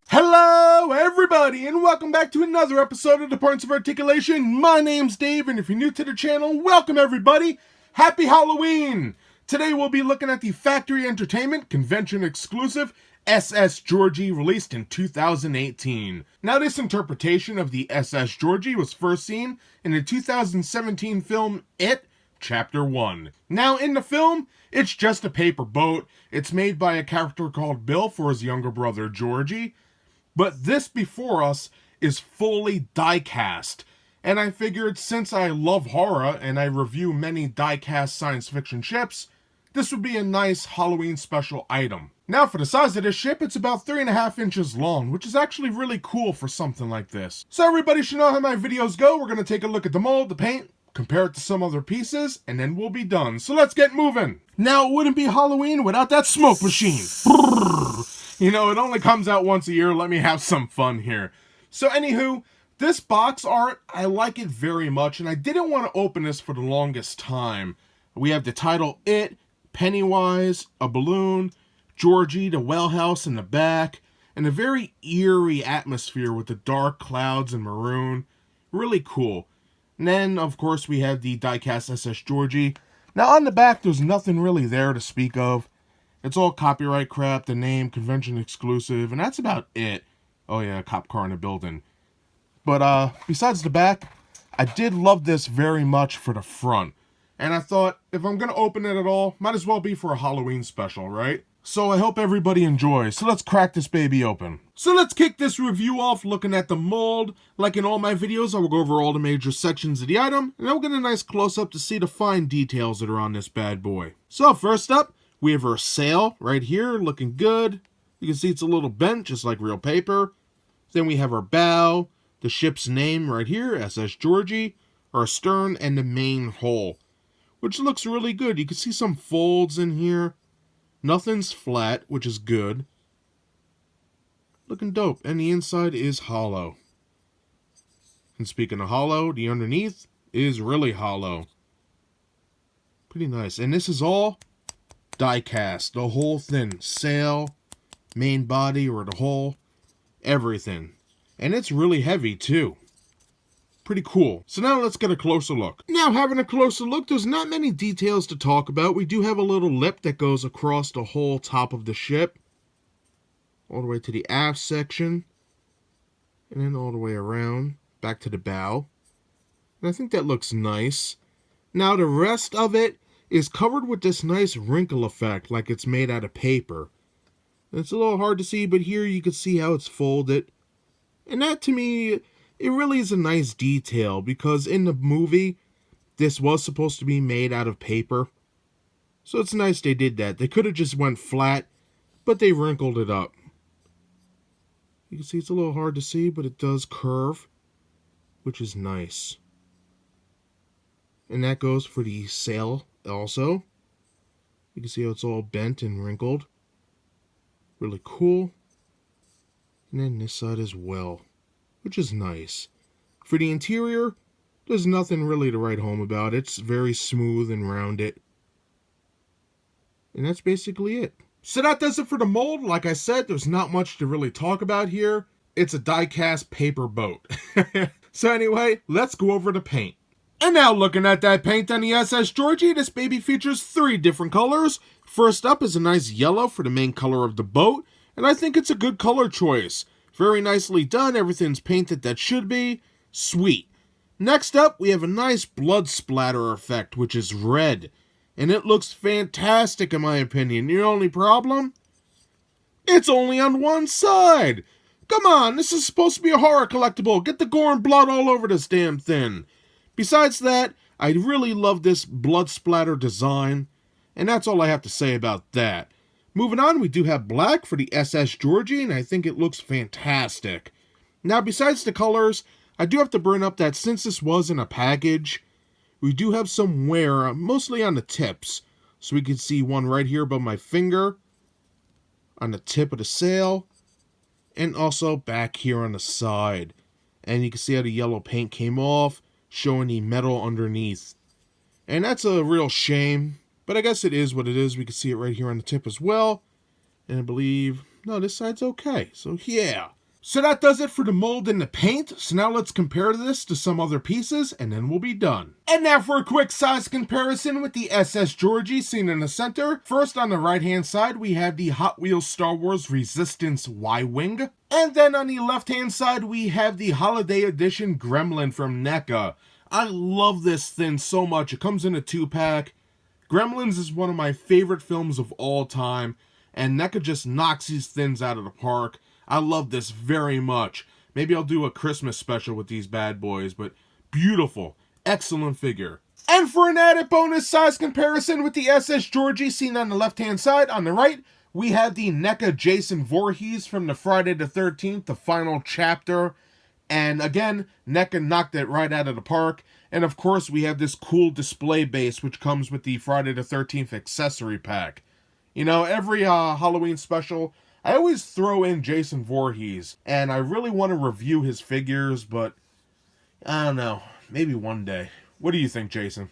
Hello everybody and welcome back to another episode of the Importance of Articulation. My name's Dave, and if you're new to the channel, welcome everybody. Happy Halloween! Today we'll be looking at the Factory Entertainment convention exclusive SS Georgie, released in 2018. Now, this interpretation of the SS Georgie was first seen in the 2017 film It, Chapter 1. Now, in the film, it's just a paper boat. It's made by a character called Bill for his younger brother Georgie. But this before us is fully die-cast. And I figured, since I love horror and I review many die-cast science fiction ships, this would be a nice Halloween special item. Now, for the size of this ship, it's about 3.5 inches long, which is actually really cool for something like this. So everybody should know how my videos go. We're going to take a look at the mold, the paint, compare it to some other pieces, and then we'll be done. So let's get moving. Now, it wouldn't be Halloween without that smoke machine. You know, it only comes out once a year. Let me have some fun here. So anywho, this box art, I like it very much, and I didn't want to open this for the longest time. We have the title It, Pennywise, a balloon, Georgie, the well house in the back, and a very eerie atmosphere with the dark clouds and maroon. Really cool. And then, of course, we have the diecast SS Georgie. Now, on the back, there's nothing really there to speak of. It's all copyright crap, the name, convention exclusive, and that's about it. Oh yeah, a cop car in a building. But besides the back, I did love this very much for the front. And I thought, if I'm going to open it at all, might as well be for a Halloween special, right? So I hope everybody enjoys. So let's crack this baby open. So let's kick this review off looking at the mold. Like in all my videos, I will go over all the major sections of the item, and I'll get a nice close-up to see the fine details that are on this bad boy. So first up, we have our sail right here, looking good. You can see it's a little bent, just like real paper. Then we have our bow, the ship's name right here, SS Georgie, our stern, and the main hull, which looks really good. You can see some folds in here. Nothing's flat, which is good. Looking dope. And the inside is hollow. And speaking of hollow, the underneath is really hollow. Pretty nice. And this is all die cast. The whole thing. Sail, main body, or the hull. Everything. And it's really heavy, too. Pretty cool. So now let's get a closer look. Now, having a closer look, there's not many details to talk about. We do have a little lip that goes across the whole top of the ship, all the way to the aft section, and then all the way around, back to the bow. And I think that looks nice. Now, the rest of it is covered with this nice wrinkle effect, like it's made out of paper. It's a little hard to see, but here you can see how it's folded. And that, to me, it really is a nice detail, because in the movie, this was supposed to be made out of paper. So it's nice they did that. They could have just went flat, but they wrinkled it up. You can see it's a little hard to see, but it does curve, which is nice. And that goes for the sail also. You can see how it's all bent and wrinkled. Really cool. And then this side as well, which is nice. For the interior, there's nothing really to write home about. It's very smooth and rounded. And that's basically it. So that does it for the mold. Like I said, there's not much to really talk about here. It's a die-cast paper boat. So anyway, let's go over the paint. And now looking at that paint on the SS Georgie, this baby features 3 different colors. First up is a nice yellow for the main color of the boat. And I think it's a good color choice. Very nicely done. Everything's painted that should be. Sweet. Next up, we have a nice blood splatter effect, which is red. And it looks fantastic in my opinion. The only problem? It's only on one side. Come on, this is supposed to be a horror collectible. Get the gore and blood all over this damn thing. Besides that, I really love this blood splatter design. And that's all I have to say about that. Moving on, we do have black for the SS Georgie, and I think it looks fantastic. Now, besides the colors, I do have to bring up that since this was in a package, we do have some wear, mostly on the tips. So we can see one right here above my finger, on the tip of the sail, and also back here on the side. And you can see how the yellow paint came off, showing the metal underneath. And that's a real shame, but I guess it is what it is. We can see it right here on the tip as well. And I believe, no, this side's okay. So yeah. So that does it for the mold and the paint. So now let's compare this to some other pieces, and then we'll be done. And now for a quick size comparison with the SS Georgie seen in the center. First, on the right-hand side, we have the Hot Wheels Star Wars Resistance Y-Wing. And then on the left-hand side, we have the Holiday Edition Gremlin from NECA. I love this thing so much. It comes in a 2-pack. Gremlins is one of my favorite films of all time, and NECA just knocks these things out of the park. I love this very much. Maybe I'll do a Christmas special with these bad boys, but beautiful, excellent figure. And for an added bonus size comparison with the SS Georgie seen on the left-hand side, on the right, we have the NECA Jason Voorhees from the Friday the 13th, the final chapter. And again, NECA knocked it right out of the park. And of course, we have this cool display base, which comes with the Friday the 13th accessory pack. You know, every Halloween special, I always throw in Jason Voorhees, and I really want to review his figures, but I don't know, maybe one day. What do you think, Jason?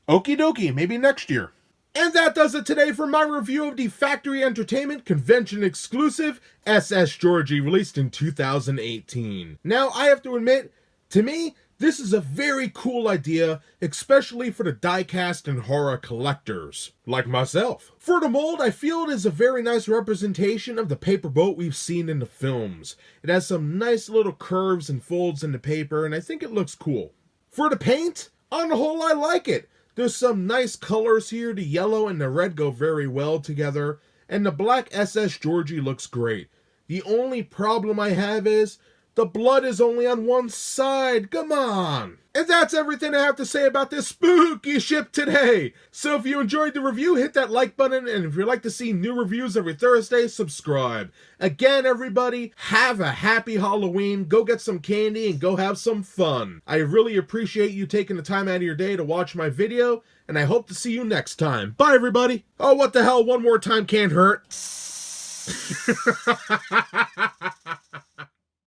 Okie dokie, maybe next year. And that does it today for my review of the Factory Entertainment Convention exclusive SS Georgie, released in 2018. Now, I have to admit, to me, this is a very cool idea, especially for the die-cast and horror collectors, like myself. For the mold, I feel it is a very nice representation of the paper boat we've seen in the films. It has some nice little curves and folds in the paper, and I think it looks cool. For the paint, on the whole, I like it. There's some nice colors here. The yellow and the red go very well together, and the black SS Georgie looks great. The only problem I have is the blood is only on one side. Come on. And that's everything I have to say about this spooky ship today. So if you enjoyed the review, hit that like button. And if you'd like to see new reviews every Thursday, subscribe. Again, everybody, have a happy Halloween. Go get some candy and go have some fun. I really appreciate you taking the time out of your day to watch my video. And I hope to see you next time. Bye, everybody. Oh, what the hell? One more time can't hurt.